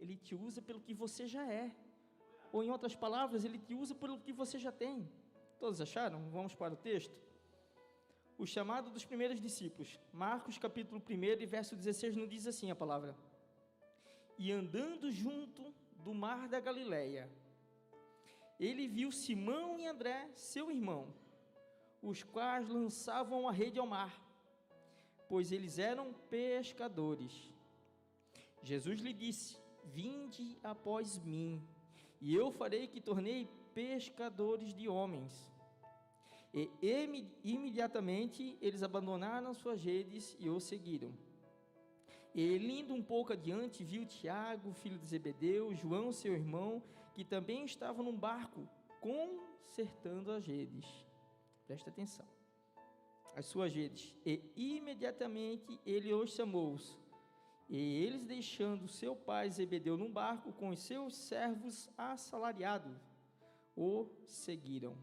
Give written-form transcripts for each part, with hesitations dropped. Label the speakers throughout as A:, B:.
A: Ele te usa pelo que você já é. Ou em outras palavras, Ele te usa pelo que você já tem. Todos acharam? Vamos para o texto. O chamado dos primeiros discípulos. Marcos capítulo 1 e verso 16 nos diz assim a palavra: e andando junto do mar da Galileia, ele viu Simão e André, seu irmão, os quais lançavam a rede ao mar, pois eles eram pescadores. Jesus lhe disse: vinde após mim, e eu farei que tornei pescadores de homens. E imediatamente eles abandonaram suas redes e o seguiram. E indo um pouco adiante, viu Tiago, filho de Zebedeu, João, seu irmão, que também estavam num barco, consertando as redes. Presta atenção. As suas redes. E imediatamente ele os chamou. E eles, deixando seu pai Zebedeu num barco com os seus servos assalariados, o seguiram.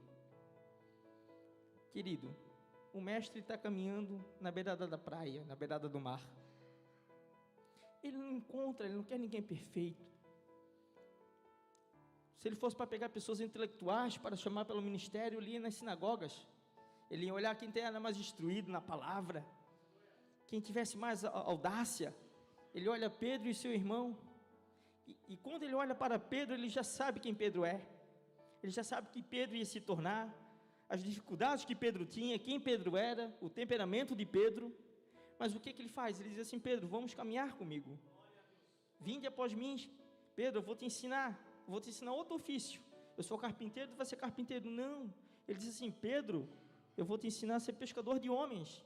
A: Querido, o mestre está caminhando na beirada da praia, na beirada do mar. Ele não encontra, ele não quer ninguém perfeito. Se ele fosse para pegar pessoas intelectuais para chamar pelo ministério, ele ia nas sinagogas. Ele ia olhar quem era mais instruído na palavra, quem tivesse mais audácia. Ele olha Pedro e seu irmão, e quando ele olha para Pedro, ele já sabe quem Pedro é. Ele já sabe que Pedro ia se tornar, as dificuldades que Pedro tinha, quem Pedro era, o temperamento de Pedro. Mas o que ele faz? Ele diz assim: Pedro, vamos caminhar comigo, vinde após mim. Pedro, eu vou te ensinar outro ofício. Eu sou carpinteiro, tu vai ser carpinteiro. Não, ele diz assim: Pedro, eu vou te ensinar a ser pescador de homens.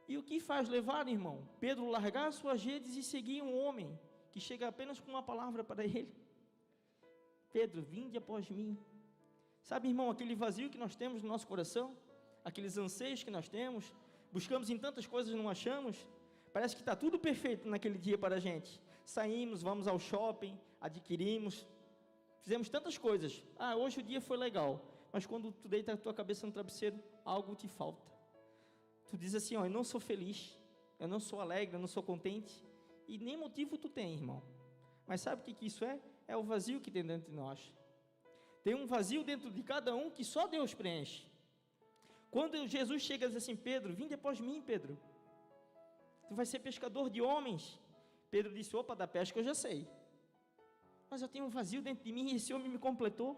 A: E o que faz levar, irmão? Pedro largar suas redes e seguir um homem que chega apenas com uma palavra para ele: Pedro, vinde após mim. Sabe, irmão, aquele vazio que nós temos no nosso coração, aqueles anseios que nós temos, buscamos em tantas coisas e não achamos. Parece que está tudo perfeito naquele dia para a gente. Saímos, vamos ao shopping, adquirimos, fizemos tantas coisas. Hoje o dia foi legal, mas quando tu deita a tua cabeça no travesseiro, algo te falta. Tu diz assim: eu não sou feliz, eu não sou alegre, eu não sou contente, e nem motivo tu tem, irmão. Mas sabe o que isso é? É o vazio que tem dentro de nós. Tem um vazio dentro de cada um que só Deus preenche. Quando Jesus chega e diz assim: Pedro, vinde após mim, Pedro, tu vai ser pescador de homens. Pedro disse: opa, da pesca eu já sei, mas eu tenho um vazio dentro de mim, e esse homem me completou.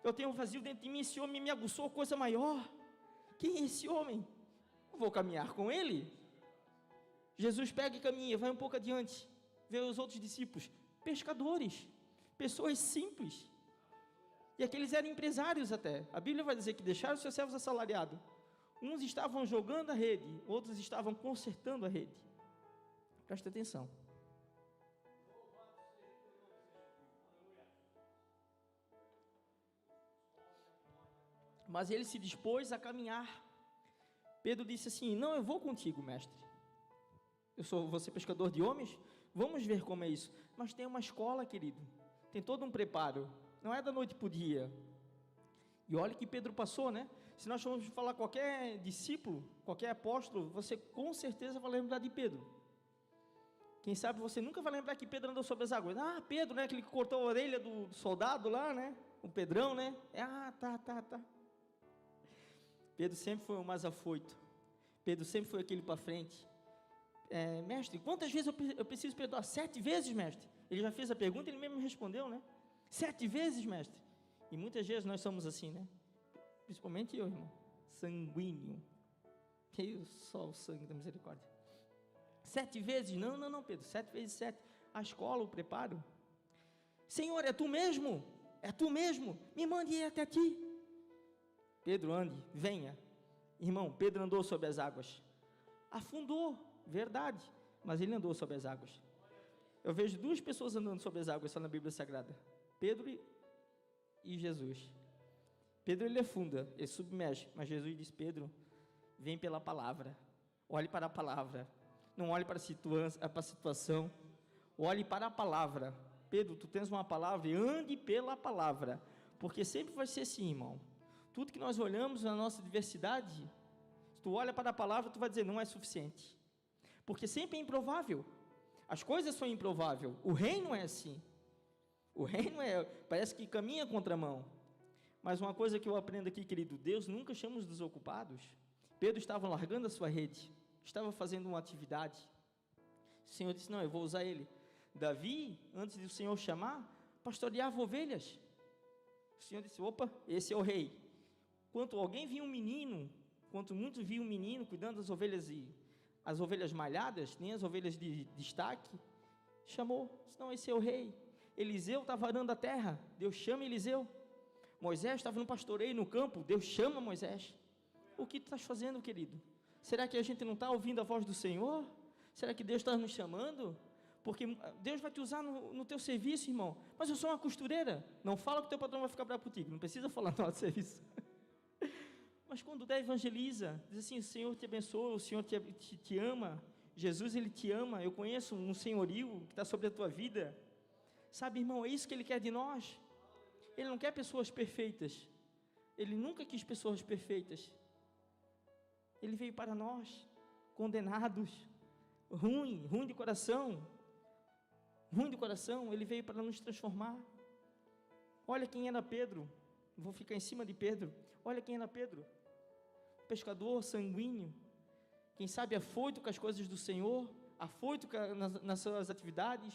A: Eu tenho um vazio dentro de mim, esse homem me aguçou coisa maior. Quem é esse homem? Eu vou caminhar com ele. Jesus pega e caminha, vai um pouco adiante, vê os outros discípulos, pescadores, pessoas simples. E aqueles eram empresários até. A Bíblia vai dizer que deixaram seus servos assalariados. Uns estavam jogando a rede, outros estavam consertando a rede. Presta atenção. Mas ele se dispôs a caminhar. Pedro disse assim: não, eu vou contigo, mestre. Vou ser pescador de homens, vamos ver como é isso. Mas tem uma escola, querido, tem todo um preparo. Não é da noite para o dia. E olha que Pedro passou, né? Se nós formos falar qualquer discípulo, qualquer apóstolo, você com certeza vai lembrar de Pedro. Quem sabe você nunca vai lembrar que Pedro andou sobre as águas. Pedro, né? Aquele que cortou a orelha do soldado lá, né? O Pedrão, né? Tá. Pedro sempre foi o mais afoito. Pedro sempre foi aquele para frente. Mestre, quantas vezes eu preciso perdoar? 7 vezes, mestre. Ele já fez a pergunta, ele mesmo me respondeu, né? 7 vezes, mestre. E muitas vezes nós somos assim, né? Principalmente eu, irmão, sanguíneo. Que só o sangue da misericórdia. 7 vezes? Não, Pedro, 7 vezes 7. A escola, o preparo. Senhor, é tu mesmo? É tu mesmo? Me mande ir até ti. Pedro, ande, venha. Irmão, Pedro andou sobre as águas. Afundou, verdade, mas ele andou sobre as águas. Eu vejo 2 pessoas andando sobre as águas só na Bíblia Sagrada: Pedro e Jesus. Pedro ele afunda, ele submerge, mas Jesus diz: Pedro, vem pela palavra, olhe para a palavra, não olhe para a situação, olhe para a palavra. Pedro, tu tens uma palavra e ande pela palavra, porque sempre vai ser assim, irmão. Tudo que nós olhamos na nossa diversidade, se tu olha para a palavra, tu vai dizer: não é suficiente, porque sempre é improvável. As coisas são improváveis. O reino é assim. O reino parece que caminha contramão. Mas uma coisa que eu aprendo aqui, querido, Deus nunca chama os desocupados. Pedro estava largando a sua rede, estava fazendo uma atividade. O Senhor disse, não, eu vou usar ele. Davi, antes do Senhor chamar, pastoreava ovelhas. O Senhor disse, opa, esse é o rei. Quando alguém via um menino, quanto muitos viam um menino cuidando das ovelhas, e as ovelhas malhadas, nem as ovelhas de destaque, chamou, disse, não, esse é o rei. Eliseu estava arando a terra, Deus chama Eliseu. Moisés estava no pastoreio no campo, Deus chama Moisés. O que tu estás fazendo, querido? Será que a gente não está ouvindo a voz do Senhor? Será que Deus está nos chamando? Porque Deus vai te usar no teu serviço, irmão. Mas eu sou uma costureira. Não fala que o teu patrão vai ficar bravo contigo. Não precisa falar na hora do serviço. Mas quando der, evangeliza. Diz assim, o Senhor te abençoa, o Senhor te ama. Jesus, Ele te ama. Eu conheço um senhorio que está sobre a tua vida. Sabe, irmão, é isso que Ele quer de nós. Ele não quer pessoas perfeitas. Ele nunca quis pessoas perfeitas. Ele veio para nós, condenados, ruim de coração, Ele veio para nos transformar. Olha quem era Pedro, vou ficar em cima de Pedro, olha quem era Pedro, pescador sanguíneo, quem sabe afoito com as coisas do Senhor, afoito nas suas atividades.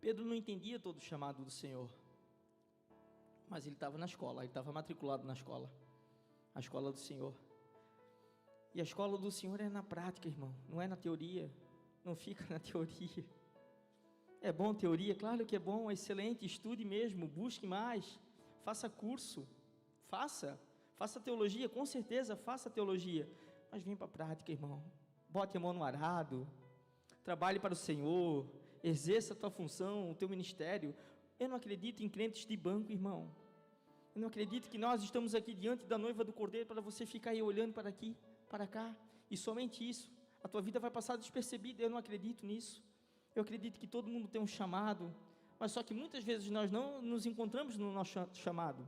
A: Pedro não entendia todo o chamado do Senhor, mas ele estava na escola, ele estava matriculado na escola, a escola do Senhor. E a escola do Senhor é na prática, irmão, não é na teoria, não fica na teoria. É bom teoria? Claro que é bom, é excelente, estude mesmo, busque mais, faça curso, faça teologia, com certeza faça teologia, mas vem para a prática, irmão, bote a mão no arado, trabalhe para o Senhor, exerça a tua função, o teu ministério. Eu não acredito em crentes de banco, irmão. Eu não acredito que nós estamos aqui diante da noiva do Cordeiro para você ficar aí olhando para aqui, para cá, e somente isso. A tua vida vai passar despercebida. Eu não acredito nisso. Eu acredito que todo mundo tem um chamado, mas só que muitas vezes nós não nos encontramos no nosso chamado.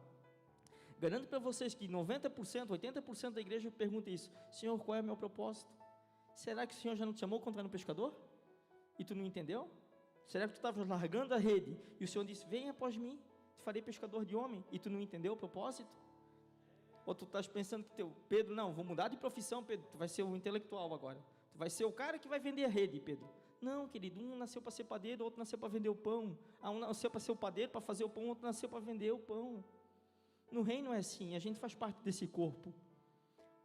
A: Garanto para vocês que 90%, 80% da igreja pergunta isso: Senhor, qual é o meu propósito? Será que o Senhor já não te chamou contra um pescador? E tu não entendeu? Será que tu estavas largando a rede e o Senhor disse, vem após mim, te farei pescador de homem, e tu não entendeu o propósito? Ou tu estás pensando que Pedro, não, vou mudar de profissão, Pedro, tu vai ser o intelectual agora, tu vai ser o cara que vai vender a rede, Pedro. Não, querido, um nasceu para ser padeiro, outro nasceu para vender o pão, um nasceu para ser o padeiro, para fazer o pão, outro nasceu para vender o pão. No reino é assim, a gente faz parte desse corpo.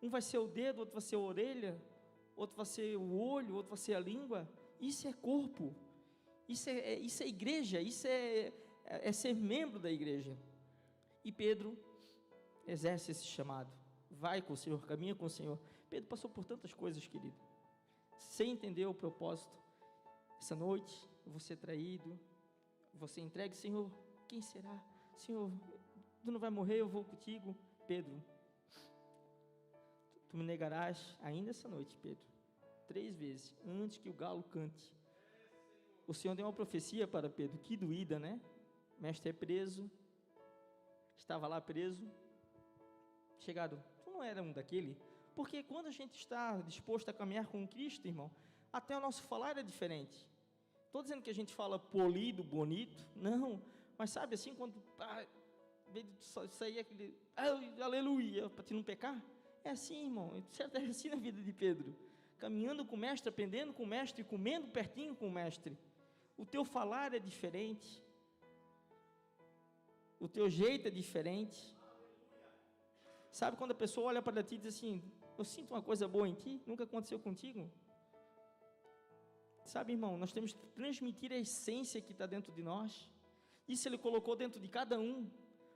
A: Um vai ser o dedo, outro vai ser a orelha, outro vai ser o olho, outro vai ser a língua. Isso é corpo, isso é igreja, isso é ser membro da igreja. E Pedro exerce esse chamado, vai com o Senhor, caminha com o Senhor. Pedro passou por tantas coisas, querido, sem entender o propósito. Essa noite, eu vou ser traído, você entregue, Senhor, quem será? Senhor, tu não vai morrer, eu vou contigo. Pedro, tu me negarás ainda essa noite, Pedro, 3 vezes, antes que o galo cante. O Senhor deu uma profecia para Pedro, que doída, né? O mestre é preso, estava lá preso, chegaram, tu não era um daquele? Porque quando a gente está disposto a caminhar com Cristo, irmão, até o nosso falar é diferente. Estou dizendo que a gente fala polido, bonito, não, mas sabe assim, quando sair aquele, aleluia, para te não pecar, é assim, irmão, certo, é assim na vida de Pedro, caminhando com o mestre, aprendendo com o mestre, comendo pertinho com o mestre. O teu falar é diferente, o teu jeito é diferente. Sabe quando a pessoa olha para ti e diz assim, eu sinto uma coisa boa em ti, nunca aconteceu contigo? Sabe, irmão, nós temos que transmitir a essência que está dentro de nós. Isso Ele colocou dentro de cada um,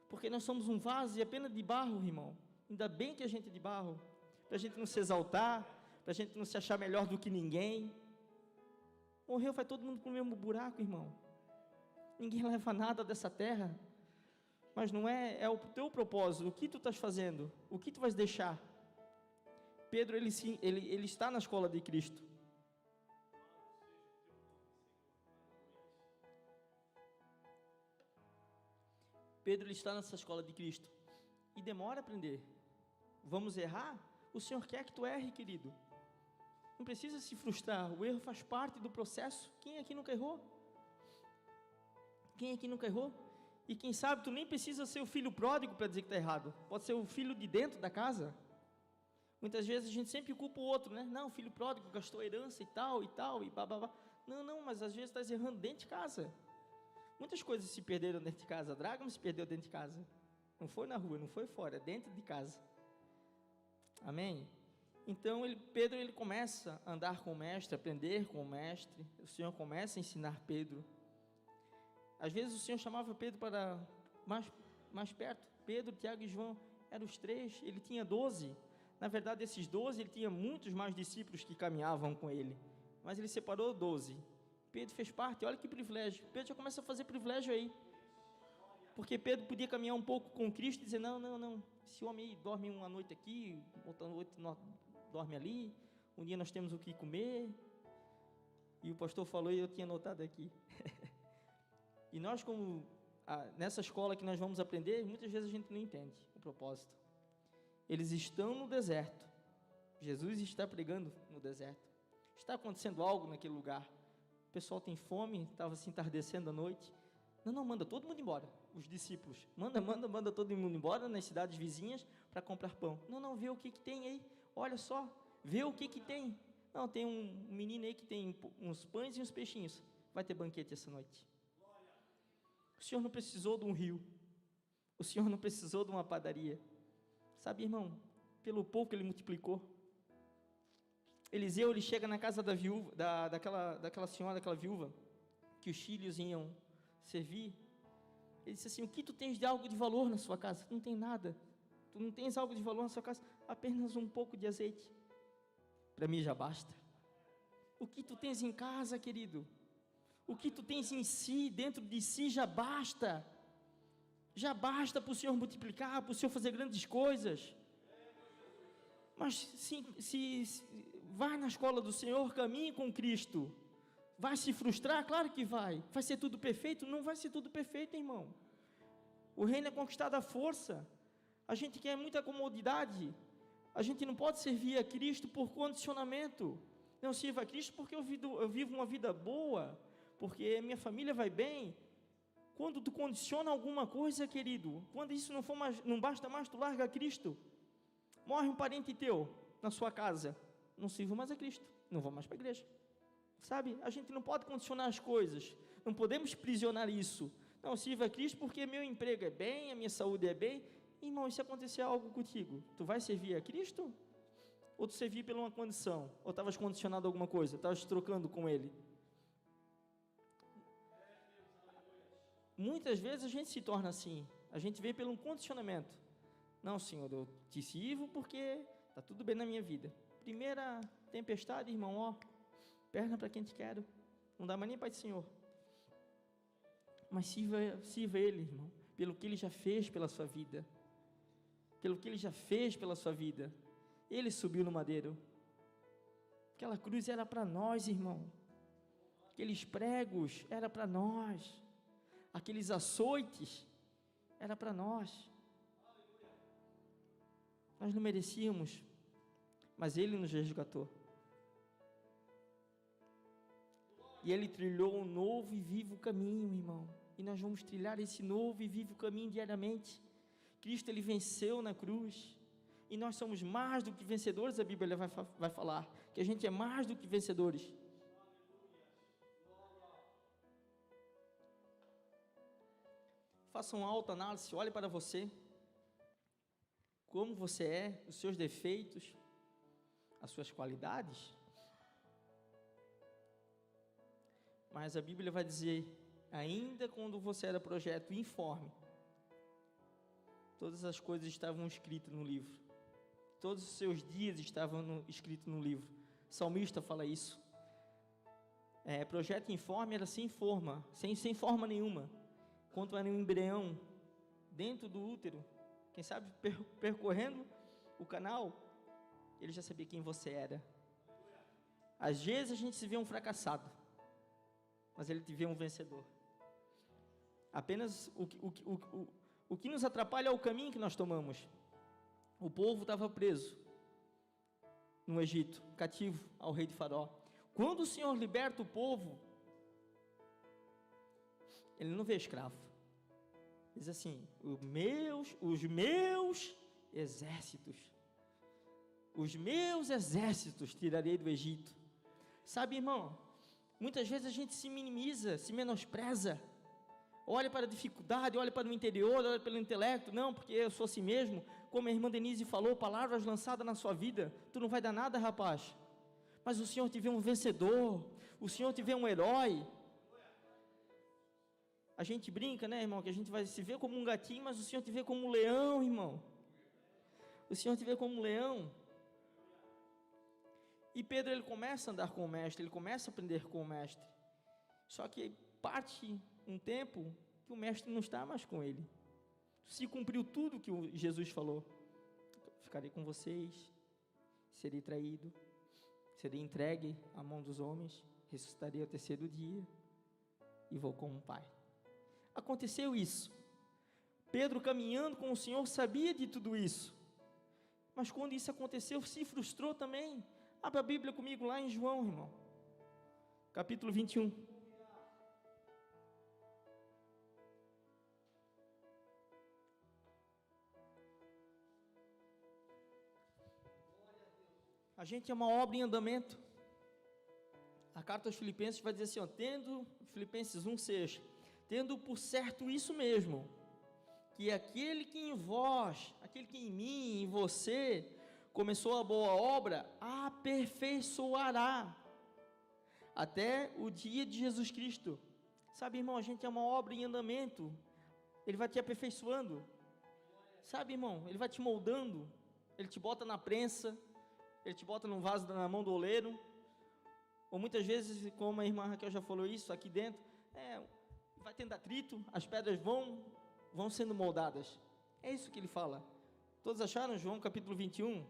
A: porque nós somos um vaso e apenas de barro, irmão. Ainda bem que a gente é de barro, para a gente não se exaltar, para a gente não se achar melhor do que ninguém. Morreu, vai todo mundo para o mesmo buraco, irmão. Ninguém leva nada dessa terra, mas não é o teu propósito, o que tu estás fazendo, o que tu vais deixar. Pedro, ele está na escola de Cristo. Pedro, ele está nessa escola de Cristo, e demora a aprender. Vamos errar? O Senhor quer que tu erre, querido. Não precisa se frustrar, o erro faz parte do processo. Quem aqui nunca errou? Quem aqui nunca errou? E quem sabe tu nem precisa ser o filho pródigo para dizer que está errado. Pode ser o filho de dentro da casa. Muitas vezes a gente sempre culpa o outro, né? Não, o filho pródigo gastou herança e tal, e bababá. Não, mas às vezes estás errando dentro de casa. Muitas coisas se perderam dentro de casa. A Dragon se perdeu dentro de casa. Não foi na rua, não foi fora, é dentro de casa. Amém? Então, Pedro começa a andar com o mestre, aprender com o mestre. O Senhor começa a ensinar Pedro. Às vezes o Senhor chamava Pedro para mais perto. Pedro, Tiago e João eram os 3, ele tinha 12. Na verdade, desses 12, ele tinha muitos mais discípulos que caminhavam com ele. Mas ele separou 12. Pedro fez parte, olha que privilégio. Pedro já começa a fazer privilégio aí. Porque Pedro podia caminhar um pouco com Cristo e dizer, não, esse homem aí dorme uma noite aqui, outra noite dorme ali, um dia nós temos o que comer. E o pastor falou e eu tinha anotado aqui. E nós, nessa escola que nós vamos aprender, muitas vezes a gente não entende o propósito. Eles estão no deserto. Jesus está pregando no deserto. Está acontecendo algo naquele lugar. O pessoal tem fome, estava se entardecendo à noite. Não, manda todo mundo embora. Os discípulos, manda todo mundo embora nas cidades vizinhas para comprar pão. Não, vê o que tem aí. Olha só, vê o que tem. Não, tem um menino aí que tem uns pães e uns peixinhos. Vai ter banquete essa noite. O Senhor não precisou de um rio. O Senhor não precisou de uma padaria. Sabe, irmão, pelo pouco que ele multiplicou. Eliseu, ele chega na casa da viúva, daquela senhora, daquela viúva, que os filhos iam servir. Ele disse assim, o que tu tens de algo de valor na sua casa? Tu não tem nada. Tu não tens algo de valor na sua casa? Apenas um pouco de azeite. Para mim já basta. O que tu tens em casa, querido? O que tu tens em si, dentro de si, já basta. Já basta para o Senhor multiplicar, para o Senhor fazer grandes coisas. Mas se vai na escola do Senhor, caminhe com Cristo. Vai se frustrar? Claro que vai. Vai ser tudo perfeito? Não vai ser tudo perfeito, irmão. O reino é conquistado à força. A gente quer muita comodidade. A gente não pode servir a Cristo por condicionamento. Não sirva a Cristo porque eu vivo uma vida boa, porque minha família vai bem. Quando tu condiciona alguma coisa, querido, quando isso não basta mais, tu larga a Cristo. Morre um parente teu na sua casa, não sirvo mais a Cristo, não vou mais para a igreja. Sabe, a gente não pode condicionar as coisas, não podemos prisionar isso. Não, sirva a Cristo porque meu emprego é bem, a minha saúde é bem. Irmão, e se acontecer algo contigo, tu vai servir a Cristo? Ou tu servir por uma condição? Ou estavas condicionado a alguma coisa, estavas trocando com Ele? Muitas vezes a gente se torna assim, a gente vê pelo um condicionamento. Não, Senhor, eu te sirvo porque está tudo bem na minha vida. Primeira tempestade, irmão, ó, perna para quem te quero, não dá mais nem Pai do Senhor. Mas sirva Ele, irmão, pelo que Ele já fez pela sua vida. Pelo que Ele já fez pela sua vida. Ele subiu no madeiro. Aquela cruz era para nós, irmão. Aqueles pregos era para nós. Aqueles açoites era para nós. Nós não merecíamos, mas Ele nos resgatou. E Ele trilhou um novo e vivo caminho, irmão. E nós vamos trilhar esse novo e vivo caminho diariamente. Cristo, Ele venceu na cruz. E nós somos mais do que vencedores, a Bíblia vai falar. Que a gente é mais do que vencedores. Faça uma autoanálise, olhe para você. Como você é, os seus defeitos, as suas qualidades. Mas a Bíblia vai dizer, ainda quando você era projeto informe, todas as coisas estavam escritas no livro. Todos os seus dias estavam escritos no livro. O salmista fala isso. Projeto informe era sem forma, sem forma nenhuma. Quando era um embrião dentro do útero, quem sabe percorrendo o canal, ele já sabia quem você era. Às vezes a gente se vê um fracassado, mas ele te vê um vencedor. Apenas O que nos atrapalha é o caminho que nós tomamos. O povo estava preso no Egito, cativo ao rei de Faraó. Quando o Senhor liberta o povo, Ele não vê escravo. Diz assim: os meus exércitos tirarei do Egito. Sabe, irmão, muitas vezes a gente se minimiza, se menospreza, olha para a dificuldade, olha para o interior, olha pelo intelecto. Não, porque eu sou assim mesmo. Como a irmã Denise falou, palavras lançadas na sua vida, tu não vai dar nada, rapaz. Mas o Senhor te vê um vencedor, o Senhor te vê um herói. A gente brinca, né, irmão, que a gente vai se ver como um gatinho, mas o Senhor te vê como um leão, irmão. O Senhor te vê como um leão. E Pedro, ele começa a andar com o mestre, ele começa a aprender com o mestre. Só que parte um tempo que o mestre não está mais com ele. Se cumpriu tudo que Jesus falou: ficarei com vocês, serei traído, serei entregue à mão dos homens, ressuscitarei ao terceiro dia e vou como um pai. Aconteceu isso. Pedro, caminhando com o Senhor, sabia de tudo isso, mas quando isso aconteceu, se frustrou também. Abra a Bíblia comigo lá em João, irmão, capítulo 21. A gente é uma obra em andamento. A carta aos Filipenses vai dizer assim, ó, Filipenses 1:6, tendo por certo isso mesmo, que aquele que em vós, aquele que em mim, em você, começou a boa obra, aperfeiçoará, até o dia de Jesus Cristo. Sabe, irmão, a gente é uma obra em andamento. Ele vai te aperfeiçoando. Sabe, irmão, Ele vai te moldando. Ele te bota na prensa, Ele te bota num vaso na mão do oleiro. Ou muitas vezes, como a irmã Raquel já falou isso aqui dentro, vai tendo atrito, as pedras vão sendo moldadas. É isso que ele fala. Todos acharam João capítulo 21?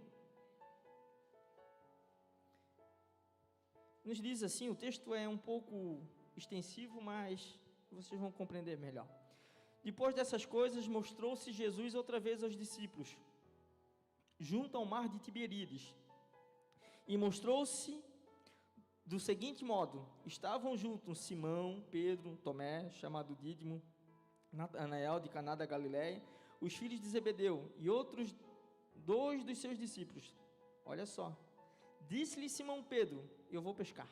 A: Nos diz assim, o texto é um pouco extensivo, mas vocês vão compreender melhor. Depois dessas coisas, mostrou-se Jesus outra vez aos discípulos, junto ao mar de Tiberíades, e mostrou-se do seguinte modo: estavam juntos Simão, Pedro, Tomé, chamado Dídimo, Natanael de Caná da Galileia, os filhos de Zebedeu e outros 2 dos seus discípulos. Olha só, disse-lhe Simão Pedro: eu vou pescar,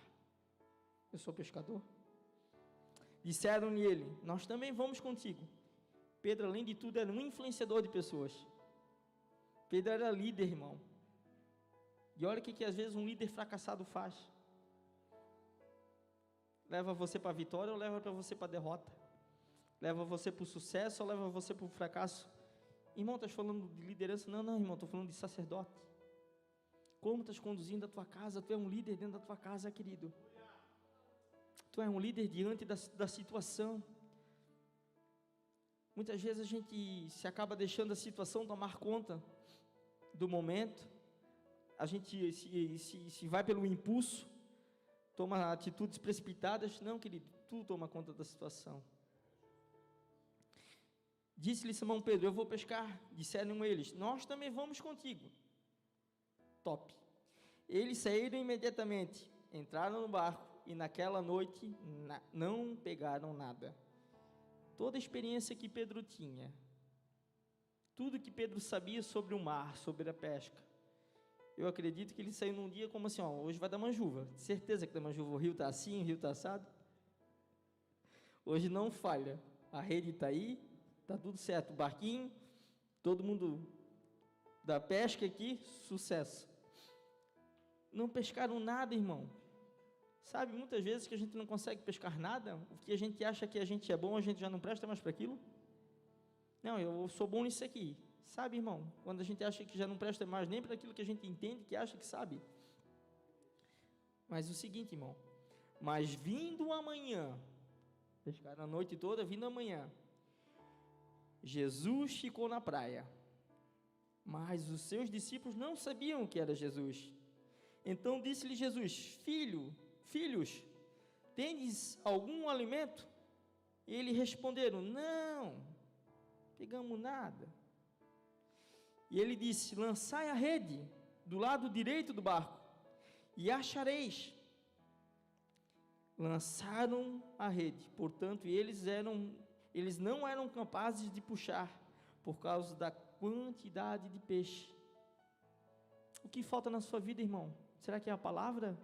A: eu sou pescador. Disseram-lhe ele: nós também vamos contigo. Pedro, além de tudo, era um influenciador de pessoas. Pedro era líder, irmão. E olha o que às vezes um líder fracassado faz: leva você para a vitória ou leva para você para a derrota, leva você para o sucesso ou leva você para o fracasso. Irmão, estás falando de liderança? Não, irmão, estou falando de sacerdote. Como estás conduzindo a tua casa? Tu é um líder dentro da tua casa, querido. Tu é um líder diante da situação. Muitas vezes a gente se acaba deixando a situação tomar conta do momento. A gente se vai pelo impulso, toma atitudes precipitadas. Não, querido, tu toma conta da situação. Disse-lhe Simão Pedro: eu vou pescar. Disseram eles: nós também vamos contigo. Top. Eles saíram imediatamente, entraram no barco e naquela noite não pegaram nada. Toda a experiência que Pedro tinha, tudo que Pedro sabia sobre o mar, sobre a pesca, eu acredito que ele saiu num dia como assim, ó, hoje vai dar manjuva. Certeza que dá manjuva, o rio está assim, o rio está assado. Hoje não falha, a rede está aí, está tudo certo, barquinho, todo mundo da pesca aqui, sucesso. Não pescaram nada, irmão. Sabe, muitas vezes que a gente não consegue pescar nada, o que a gente acha que a gente é bom, a gente já não presta mais para aquilo. Não, eu sou bom nisso aqui. Sabe, irmão, quando a gente acha que já não presta mais nem para aquilo que a gente entende, que acha que sabe. Mas o seguinte, irmão, mas vindo amanhã, pescaram a noite toda, vindo amanhã, Jesus ficou na praia, mas os seus discípulos não sabiam que era Jesus. Então disse-lhe Jesus: filhos, tendes algum alimento? E eles responderam: não. pegamos nada. E ele disse: lançai a rede do lado direito do barco, e achareis. Lançaram a rede, portanto, eles não eram capazes de puxar, por causa da quantidade de peixe. O que falta na sua vida, irmão? Será que é a palavra?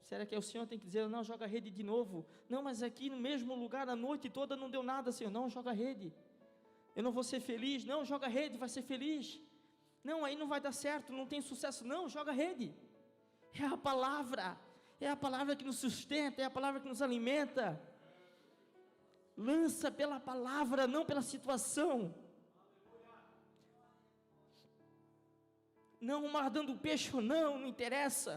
A: Será que o Senhor tem que dizer: não, joga a rede de novo? Não, mas aqui no mesmo lugar, a noite toda não deu nada, Senhor. Não, joga a rede. Eu não vou ser feliz. Não, joga a rede, vai ser feliz. Não, aí não vai dar certo, não tem sucesso. Não, joga a rede. É a palavra que nos sustenta, é a palavra que nos alimenta. Lança pela palavra, não pela situação. Não, o mar dando peixe ou não interessa.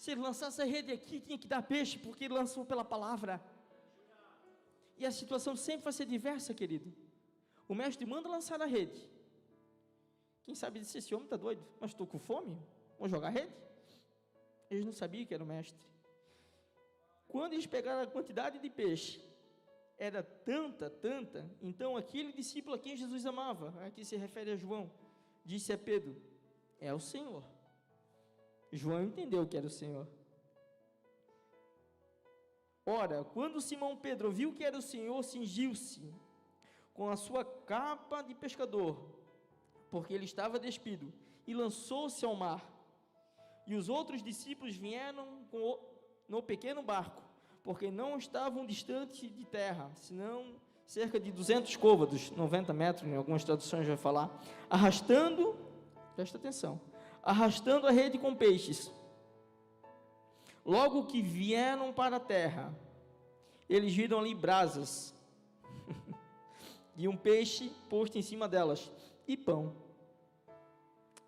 A: Se ele lançasse a rede aqui, tinha que dar peixe, porque ele lançou pela palavra. E a situação sempre vai ser diversa, querido. O mestre manda lançar a rede. Quem sabe disse: esse homem está doido, mas estou com fome, vou jogar a rede? Eles não sabiam que era o mestre. Quando eles pegaram a quantidade de peixe, era tanta, então aquele discípulo a quem Jesus amava, aqui se refere a João, disse a Pedro: é o Senhor. João entendeu que era o Senhor. Ora, quando Simão Pedro viu que era o Senhor, cingiu-se com a sua capa de pescador, porque ele estava despido, e lançou-se ao mar. E os outros discípulos vieram no pequeno barco, porque não estavam distante de terra, senão cerca de 200 côvados, 90 metros, em algumas traduções vai falar, presta atenção, arrastando a rede com peixes. Logo que vieram para a terra, eles viram ali brasas, e um peixe posto em cima delas, e pão.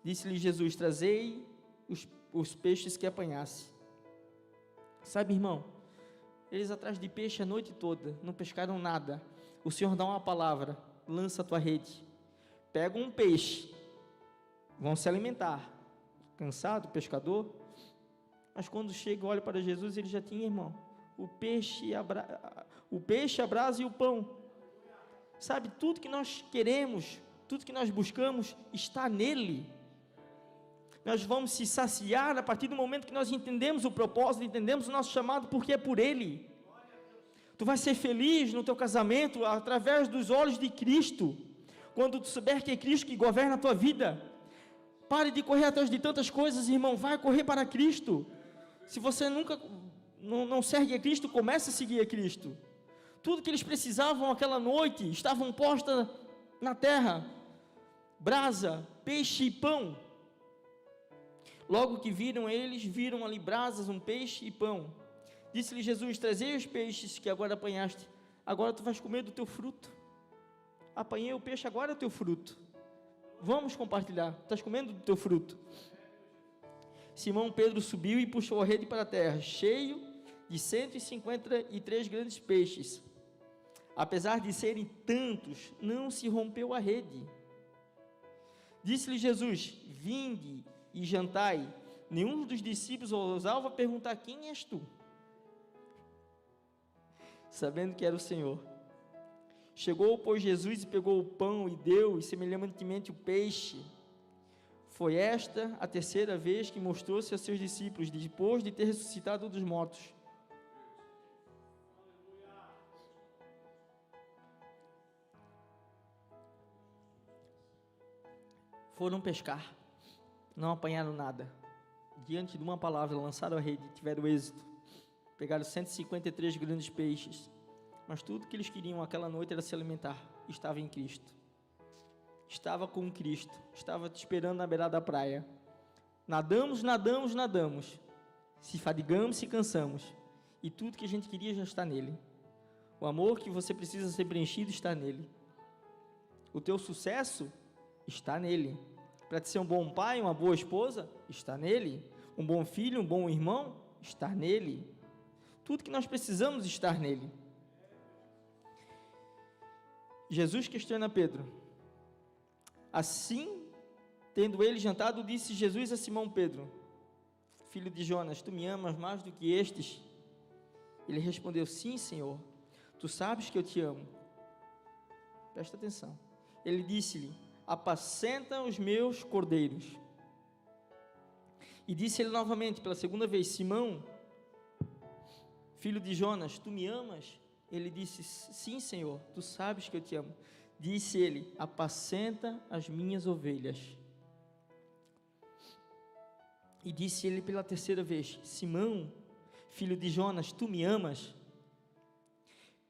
A: Disse-lhe Jesus: trazei os peixes que apanhasse. Sabe, irmão, eles atrás de peixe a noite toda, não pescaram nada. O Senhor dá uma palavra: lança a tua rede, pega um peixe, vão se alimentar. Cansado, pescador, mas quando chega, olha para Jesus, ele já tinha, irmão, o peixe, a brasa e o pão. Sabe, tudo que nós queremos, tudo que nós buscamos, está nele. Nós vamos se saciar a partir do momento que nós entendemos o propósito, entendemos o nosso chamado, porque é por ele. Tu vai ser feliz no teu casamento através dos olhos de Cristo, quando tu souber que é Cristo que governa a tua vida. Pare de correr atrás de tantas coisas, irmão, vai correr para Cristo. Se você nunca não segue a Cristo, comece a seguir a Cristo. Tudo que eles precisavam aquela noite, estavam postas na terra, brasa, peixe e pão. Logo que viram, eles viram ali brasas, um peixe e pão. Disse-lhe Jesus: trazei os peixes que agora apanhaste, agora tu vais comer do teu fruto. Apanhei o peixe, agora é o teu fruto. Vamos compartilhar, estás comendo do teu fruto. Simão Pedro subiu e puxou a rede para a terra, cheio de 153 grandes peixes. Apesar de serem tantos, não se rompeu a rede. Disse-lhe Jesus: vinde e jantai. Nenhum dos discípulos ousava perguntar: quem és tu? Sabendo que era o Senhor. Chegou, pois, Jesus e pegou o pão e deu, e semelhantemente o peixe. Foi esta a terceira vez que mostrou-se a seus discípulos, depois de ter ressuscitado dos mortos. Foram pescar, não apanharam nada. Diante de uma palavra, lançaram a rede, tiveram êxito. Pegaram 153 grandes peixes. Mas tudo que eles queriam aquela noite era se alimentar. Estava em Cristo. Estava com Cristo. Estava te esperando na beirada da praia. Nadamos. Se fadigamos, se cansamos. E tudo que a gente queria já está nele. O amor que você precisa ser preenchido está nele. O teu sucesso está nele. Para te ser um bom pai, uma boa esposa, está nele. Um bom filho, um bom irmão, está nele. Tudo que nós precisamos estar nele. Jesus questiona Pedro. Assim, tendo ele jantado, disse Jesus a Simão Pedro: filho de Jonas, tu me amas mais do que estes? Ele respondeu: sim, Senhor, tu sabes que eu te amo. Presta atenção. Ele disse-lhe: apacenta os meus cordeiros. E disse ele novamente, pela segunda vez: Simão, filho de Jonas, tu me amas? Ele disse: sim, Senhor, tu sabes que eu te amo. Disse ele: apacenta as minhas ovelhas. E disse ele pela terceira vez: Simão, filho de Jonas, tu me amas?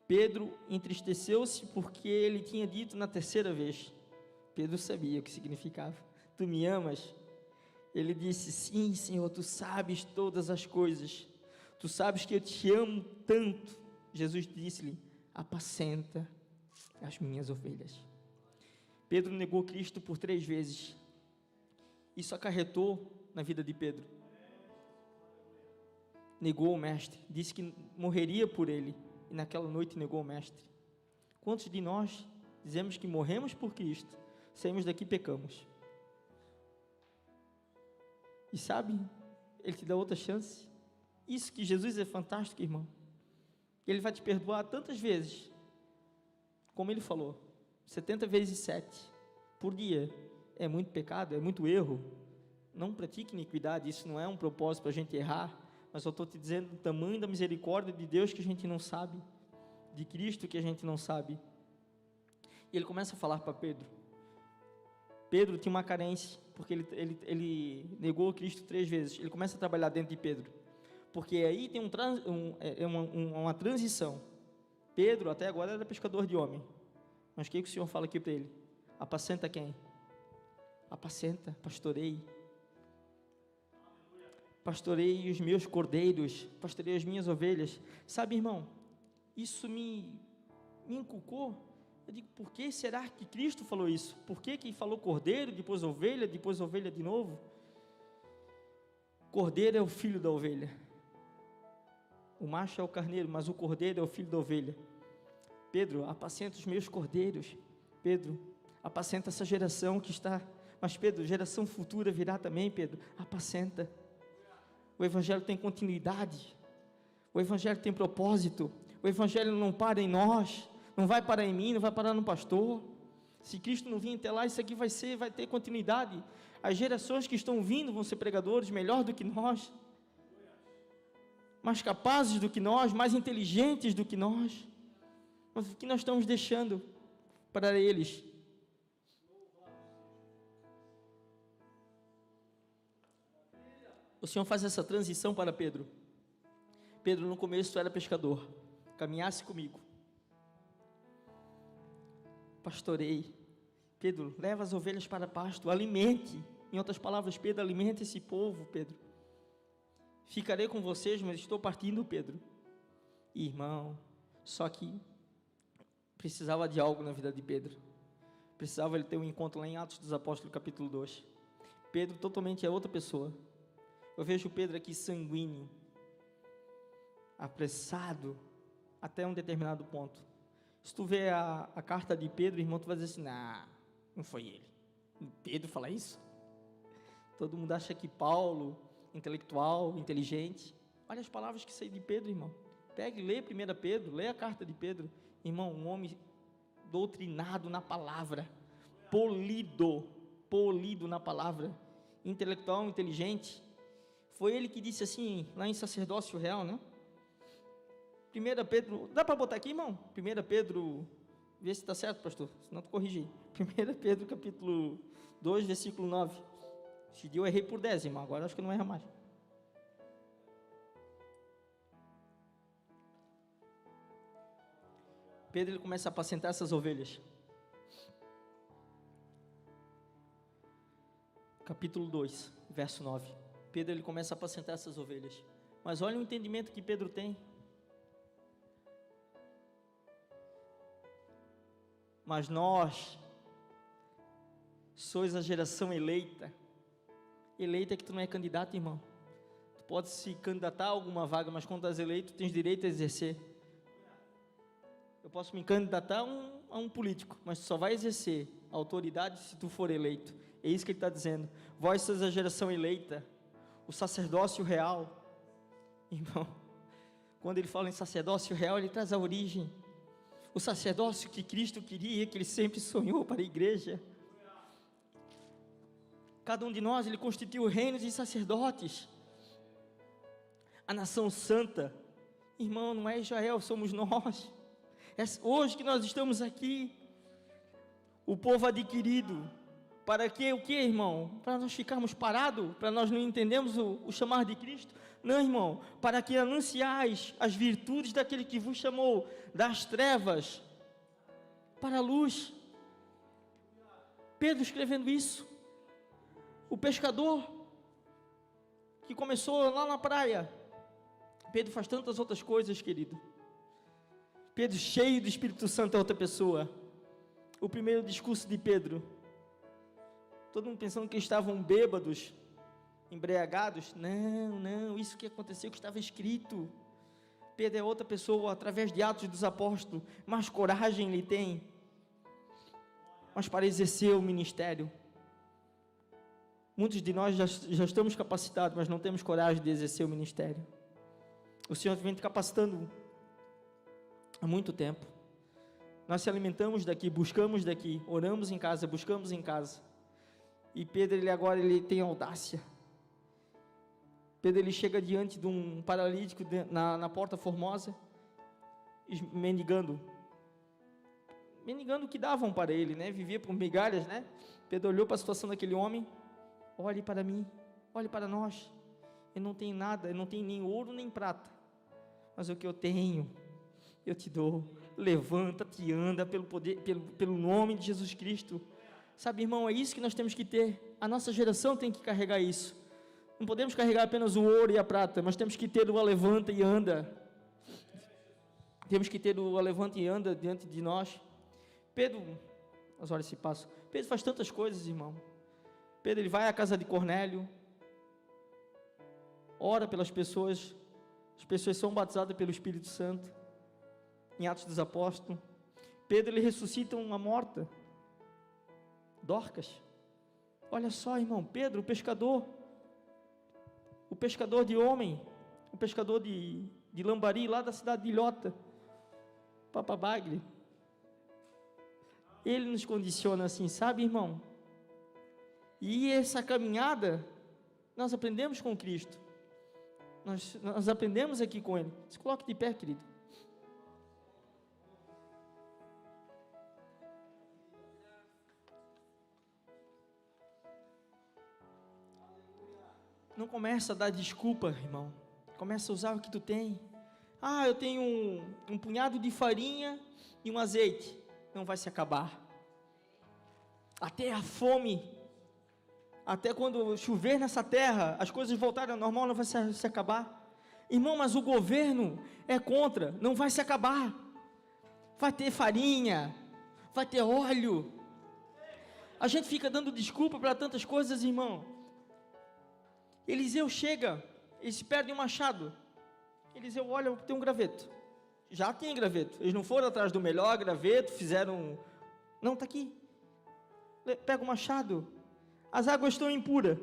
A: Pedro entristeceu-se porque ele tinha dito na terceira vez. Pedro sabia o que significava: tu me amas? Ele disse: sim, Senhor, tu sabes todas as coisas, tu sabes que eu te amo tanto. Jesus disse-lhe: apacenta as minhas ovelhas. Pedro negou Cristo por 3 vezes. Isso acarretou na vida de Pedro. Negou o mestre, disse que morreria por ele, e naquela noite negou o mestre. Quantos de nós dizemos que morremos por Cristo, saímos daqui e pecamos? E sabe, Ele te dá outra chance. Isso que Jesus é fantástico, irmão. Ele vai te perdoar tantas vezes, como Ele falou, 70 vezes 7, por dia. É muito pecado, é muito erro. Não pratique iniquidade, isso não é um propósito para a gente errar, mas eu estou te dizendo o tamanho da misericórdia de Deus que a gente não sabe, de Cristo que a gente não sabe. E Ele começa a falar para Pedro. Pedro tinha uma carência, porque ele negou Cristo 3 vezes. Ele começa a trabalhar dentro de Pedro, porque aí tem uma transição. Pedro até agora era pescador de homem, mas o que o Senhor fala aqui para ele? Apacenta quem? Apacenta, pastorei os meus cordeiros, pastorei as minhas ovelhas. Sabe, irmão, isso me inculcou. Eu digo: por que será que Cristo falou isso? Por que falou cordeiro, depois ovelha de novo? Cordeiro é o filho da ovelha. O macho é o carneiro, mas o cordeiro é o filho da ovelha. Pedro, apacenta os meus cordeiros. Pedro, apacenta essa geração que está... Mas Pedro, geração futura virá também, Pedro. Apacenta. O Evangelho tem continuidade. O Evangelho tem propósito. O Evangelho não para em nós. Não vai parar em mim, não vai parar no pastor. Se Cristo não vir até lá, isso aqui vai ter continuidade. As gerações que estão vindo vão ser pregadores melhor do que nós, mais capazes do que nós, mais inteligentes do que nós. Mas o que nós estamos deixando para eles? O Senhor faz essa transição para Pedro. Pedro, no começo, tu era pescador. Caminhasse comigo. Pastorei. Pedro, leva as ovelhas para pasto, alimente. Em outras palavras, Pedro, alimente esse povo, Pedro. Ficarei com vocês, mas estou partindo, Pedro. Irmão, só que precisava de algo na vida de Pedro. Precisava ele ter um encontro lá em Atos dos Apóstolos, capítulo 2. Pedro totalmente é outra pessoa. Eu vejo Pedro aqui sanguíneo, apressado, até um determinado ponto. Se tu vê a carta de Pedro, irmão, tu vai dizer assim: não foi ele. Pedro fala isso? Todo mundo acha que Paulo, intelectual, inteligente. Olha as palavras que saem de Pedro, irmão. Pega e lê 1 Pedro, lê a carta de Pedro. Irmão, um homem doutrinado na palavra, polido na palavra, intelectual, inteligente. Foi ele que disse assim, lá em Sacerdócio Real, né? 1 Pedro, dá para botar aqui, irmão? 1 Pedro, vê se está certo, pastor, senão tu corrigi. 1 Pedro, capítulo 2, versículo 9. Esse dia eu errei por 10, irmão, agora acho que não erra mais. Pedro, ele começa a apacentar essas ovelhas. Capítulo 2, verso 9. Pedro, ele começa a apacentar essas ovelhas. Mas olha o entendimento que Pedro tem. Mas nós sois a geração eleita. Eleita é que tu não é candidato, irmão. Tu pode se candidatar a alguma vaga, mas quando tu és eleito, tu tens direito a exercer. Eu posso me candidatar a um político, mas tu só vai exercer a autoridade se tu for eleito. É isso que ele está dizendo. Vós sois a geração eleita, o sacerdócio real. Irmão, quando ele fala em sacerdócio real, ele traz a origem. o sacerdócio que Cristo queria, que Ele sempre sonhou para a igreja. Cada um de nós, Ele constituiu reinos e sacerdotes. A nação santa, irmão, não é Israel, somos nós. É hoje que nós estamos aqui, o povo adquirido. Para que o que, irmão? Para nós ficarmos parados? Para nós não entendermos o chamar de Cristo? Não, irmão, para que anunciais as virtudes daquele que vos chamou das trevas para a luz. Pedro escrevendo isso. O pescador que começou lá na praia. Pedro faz tantas outras coisas, querido. Pedro, cheio do Espírito Santo, é outra pessoa. O primeiro discurso de Pedro, todo mundo pensando que estavam bêbados, embriagados. Não, isso que aconteceu, que estava escrito. Pedro é outra pessoa, através de Atos dos Apóstolos, mais coragem ele tem, mas para exercer o ministério. Muitos de nós já estamos capacitados, mas não temos coragem de exercer o ministério. O Senhor vem te capacitando há muito tempo. Nós se alimentamos daqui, buscamos daqui, oramos em casa, buscamos em casa. E Pedro, ele tem audácia. Pedro, ele chega diante de um paralítico na Porta Formosa, mendigando o que davam para ele, né? Vivia por migalhas, né? Pedro olhou para a situação daquele homem. Olhe para mim, olhe para nós. Eu não tenho nada, eu não tenho nem ouro nem prata, mas o que eu tenho, eu te dou. Levanta-te e anda pelo poder, pelo nome de Jesus Cristo. Sabe, irmão, é isso que nós temos que ter. A nossa geração tem que carregar isso. Não podemos carregar apenas o ouro e a prata, mas temos que ter o levanta e anda. Temos que ter o levanta e anda diante de nós. Pedro, as horas se passam. Pedro faz tantas coisas, irmão. Pedro, ele vai à casa de Cornélio, ora pelas pessoas, as pessoas são batizadas pelo Espírito Santo, em Atos dos Apóstolos. Pedro, ele ressuscita uma morta, Dorcas. Olha só, irmão, Pedro, o pescador de homem, o pescador de Lambari, lá da cidade de Ilhota, Papabagre, ele nos condiciona assim, sabe, irmão? E essa caminhada, nós aprendemos com Cristo, nós aprendemos aqui com Ele. Se coloque de pé, querido. Não começa a dar desculpa, irmão. Começa a usar o que tu tem. Eu tenho um punhado de farinha e um azeite. Não vai se acabar. Até a fome, até quando chover nessa terra, as coisas voltarem ao normal, não vai se acabar. Irmão, mas o governo é contra, não vai se acabar. Vai ter farinha, vai ter óleo. A gente fica dando desculpa para tantas coisas, irmão. Eliseu chega, eles perdem um machado. Eliseu olha, tem um graveto. Já tem graveto. Eles não foram atrás do melhor graveto, fizeram... Não, está aqui. Pega o machado. As águas estão impuras.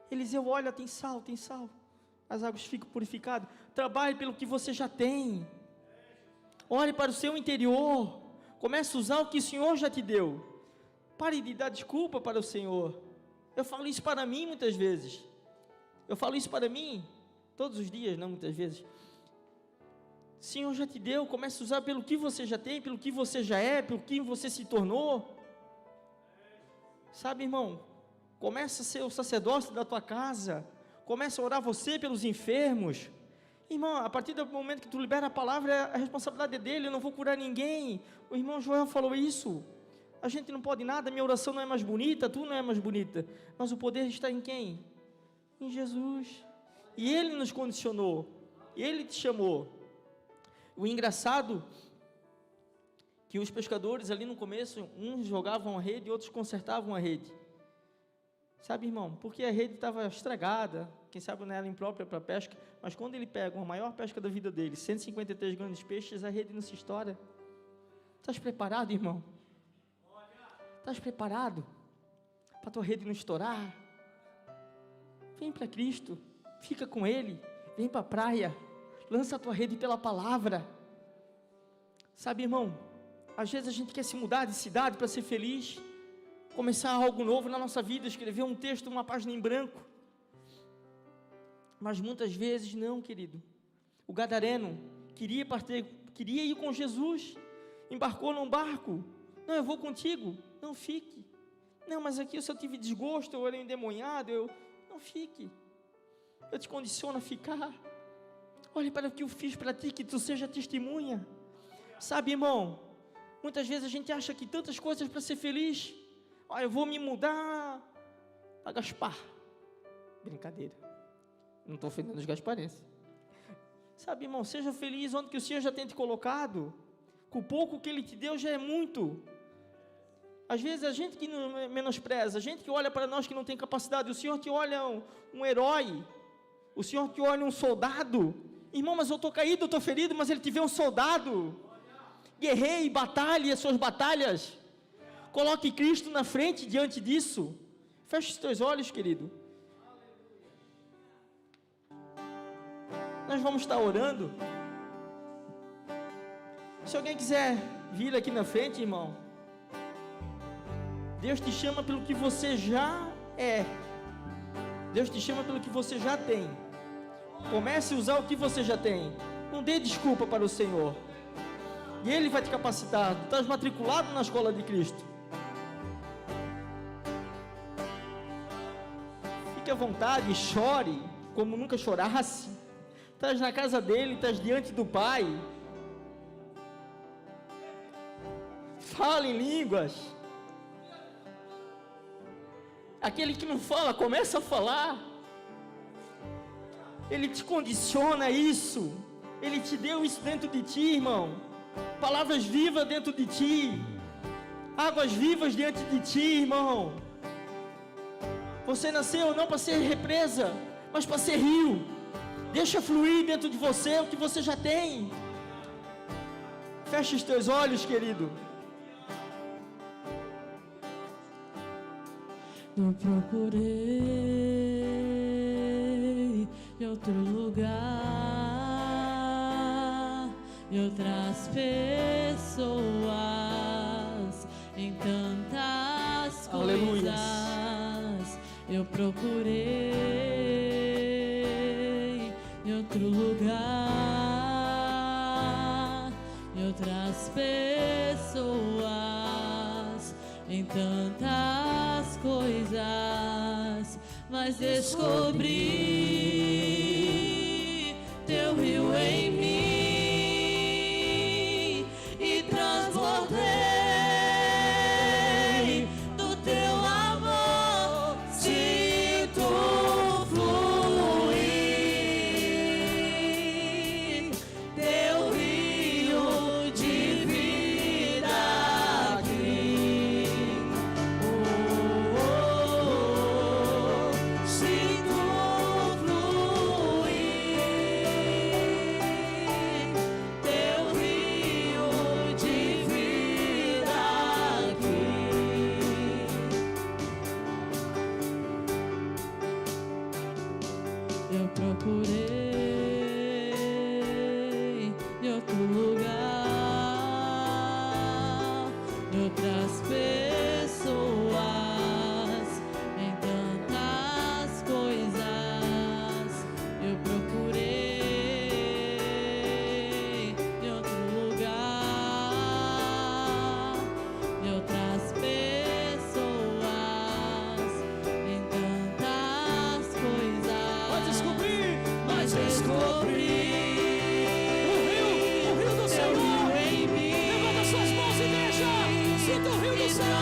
A: Eliseu olha, tem sal. As águas ficam purificadas. Trabalhe pelo que você já tem. Olhe para o seu interior. Comece a usar o que o Senhor já te deu. Pare de dar desculpa para o Senhor. Eu falo isso para mim muitas vezes. Eu falo isso para mim todos os dias, não muitas vezes. O Senhor já te deu, comece a usar pelo que você já tem, pelo que você já é, pelo que você se tornou. Sabe, irmão, começa a ser o sacerdócio da tua casa, começa a orar você pelos enfermos. Irmão, a partir do momento que tu libera a palavra, a responsabilidade é dele, eu não vou curar ninguém. O irmão Joel falou isso. A gente não pode nada, minha oração não é mais bonita, tu não é mais bonita, mas o poder está em quem? Em Jesus. E Ele nos condicionou, Ele te chamou. O engraçado, que os pescadores ali no começo, uns jogavam a rede e outros consertavam a rede. Sabe, irmão, porque a rede estava estragada, quem sabe não era imprópria para pesca, mas quando ele pega a maior pesca da vida dele, 153 grandes peixes, a rede não se estoura. Estás preparado, irmão? Estás preparado para a tua rede não estourar? Vem para Cristo, fica com Ele, vem para a praia, lança a tua rede pela palavra. Sabe, irmão, às vezes a gente quer se mudar de cidade para ser feliz, começar algo novo na nossa vida, escrever um texto, uma página em branco. Mas muitas vezes não, querido. O gadareno queria ir com Jesus, embarcou num barco. Não, eu vou contigo. Não, fique. Não, mas aqui se eu tive desgosto, eu era endemoniado, não fique. Eu te condiciono a ficar. Olha para o que eu fiz para ti, que tu seja testemunha. Sabe, irmão, muitas vezes a gente acha que tantas coisas para ser feliz. Olha, eu vou me mudar para Gaspar. Brincadeira. Não estou ofendendo os gasparenses. Sabe, irmão, seja feliz onde que o Senhor já tem te colocado. Com o pouco que Ele te deu já é muito. Às vezes a gente que menospreza, a gente que olha para nós que não tem capacidade, o Senhor te olha um herói, o Senhor te olha um soldado. Irmão, mas eu estou caído, eu estou ferido, mas Ele te vê um soldado. Guerreie, batalhe as suas batalhas. Coloque Cristo na frente diante disso. Feche os teus olhos, querido. Nós vamos estar orando. Se alguém quiser vir aqui na frente, irmão, Deus te chama pelo que você já é. Deus te chama pelo que você já tem. Comece a usar o que você já tem. Não dê desculpa para o Senhor. E Ele vai te capacitar. Tu estás matriculado na escola de Cristo. Fique à vontade e chore como nunca chorasse. Estás na casa dEle, estás diante do Pai. Fala em línguas. Aquele que não fala, começa a falar. Ele te condiciona a isso. Ele te deu isso dentro de ti, irmão. Palavras vivas dentro de ti. Águas vivas diante de ti, irmão. Você nasceu não para ser represa, mas para ser rio. Deixa fluir dentro de você o que você já tem. Fecha os teus olhos, querido.
B: Eu procurei em outro lugar, em outras pessoas, em tantas
A: Aleluia.
B: coisas. Eu procurei em outro lugar, em outras pessoas, em tantas coisas, mas descobri teu rio em mim e transbordei do teu amor. Sinto fluir teu rio de vida aqui. Sinto fluir teu rio de vida aqui. Eu procurei em outro lugar, em outras pessoas, em tantas coisas. Eu procurei em outro lugar, em outras pessoas, em tantas coisas.
A: Pode descobrir.
B: Mas descobri
A: O rio do
B: teu
A: Senhor.
B: rio em mim.
A: Levanta suas mãos, igreja. Sinta o rio do
B: E
A: Senhor.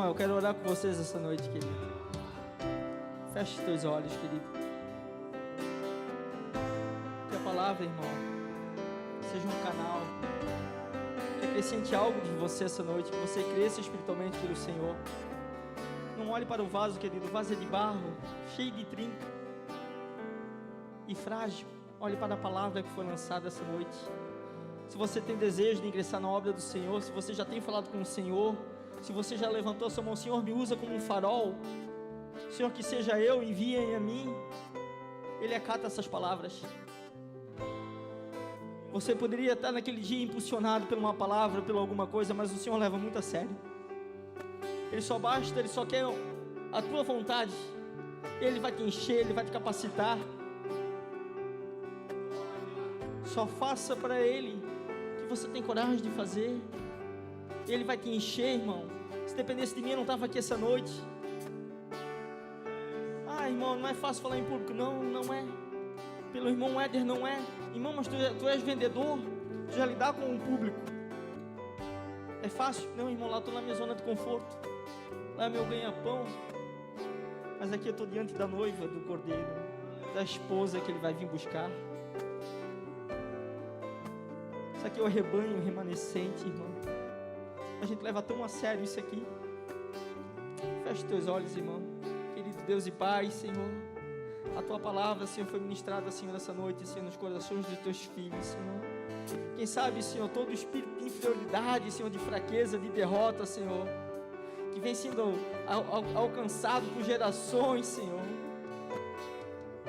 A: Irmão, eu quero orar com vocês essa noite, querido. Feche os teus olhos, querido. Que a palavra, irmão, seja um canal que acrescente algo de você essa noite, que você cresça espiritualmente pelo Senhor. Não olhe para o vaso, querido. O vaso é de barro, cheio de trinca e frágil. Olhe para a palavra que foi lançada essa noite. Se você tem desejo de ingressar na obra do Senhor, se você já tem falado com o Senhor, se você já levantou a sua mão, Senhor, me usa como um farol, Senhor, que seja eu, enviem a mim. Ele acata essas palavras. Você poderia estar naquele dia impulsionado por uma palavra, por alguma coisa, mas o Senhor leva muito a sério. Ele só quer a tua vontade. Ele vai te encher, Ele vai te capacitar. Só faça para Ele que você tem coragem de fazer. Ele vai te encher, irmão. Se dependesse de mim, eu não estava aqui essa noite. Irmão, não é fácil falar em público. Não é. Pelo irmão Éder, não é. Irmão, mas tu és vendedor, tu já lidar com o público. É fácil? Não, irmão, lá eu estou na minha zona de conforto. Lá é meu ganha-pão. Mas aqui eu estou diante da noiva, do cordeiro, da esposa que ele vai vir buscar. Isso aqui é o rebanho remanescente, irmão. A gente leva tão a sério isso aqui. Feche os teus olhos, irmão. Querido Deus e Pai, Senhor, a Tua palavra, Senhor, foi ministrada, Senhor, essa noite, Senhor, nos corações dos Teus filhos, Senhor. Quem sabe, Senhor, todo o espírito de inferioridade, Senhor, de fraqueza, de derrota, Senhor, que vem sendo alcançado por gerações, Senhor.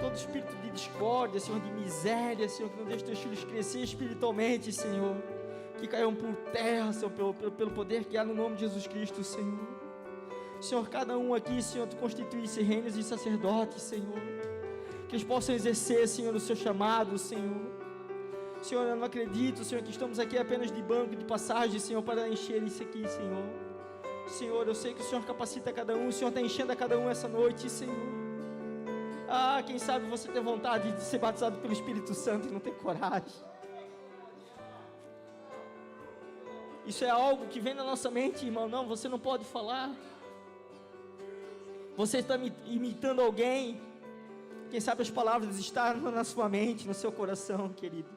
A: Todo espírito de discórdia, Senhor, de miséria, Senhor, que não deixa Teus filhos crescer espiritualmente, Senhor, que caiam por terra, Senhor, pelo poder que há no nome de Jesus Cristo, Senhor. Senhor, cada um aqui, Senhor, Tu constituísse reinos e sacerdotes, Senhor, que eles possam exercer, Senhor, o Seu chamado, Senhor. Senhor, eu não acredito, Senhor, que estamos aqui apenas de banco, de passagem, Senhor, para encher isso aqui, Senhor. Senhor, eu sei que o Senhor capacita cada um, o Senhor está enchendo a cada um essa noite, Senhor. Quem sabe você tem vontade de ser batizado pelo Espírito Santo e não tem coragem. Isso é algo que vem na nossa mente, irmão. Não, você não pode falar. Você está imitando alguém. Quem sabe as palavras estão na sua mente, no seu coração, querido.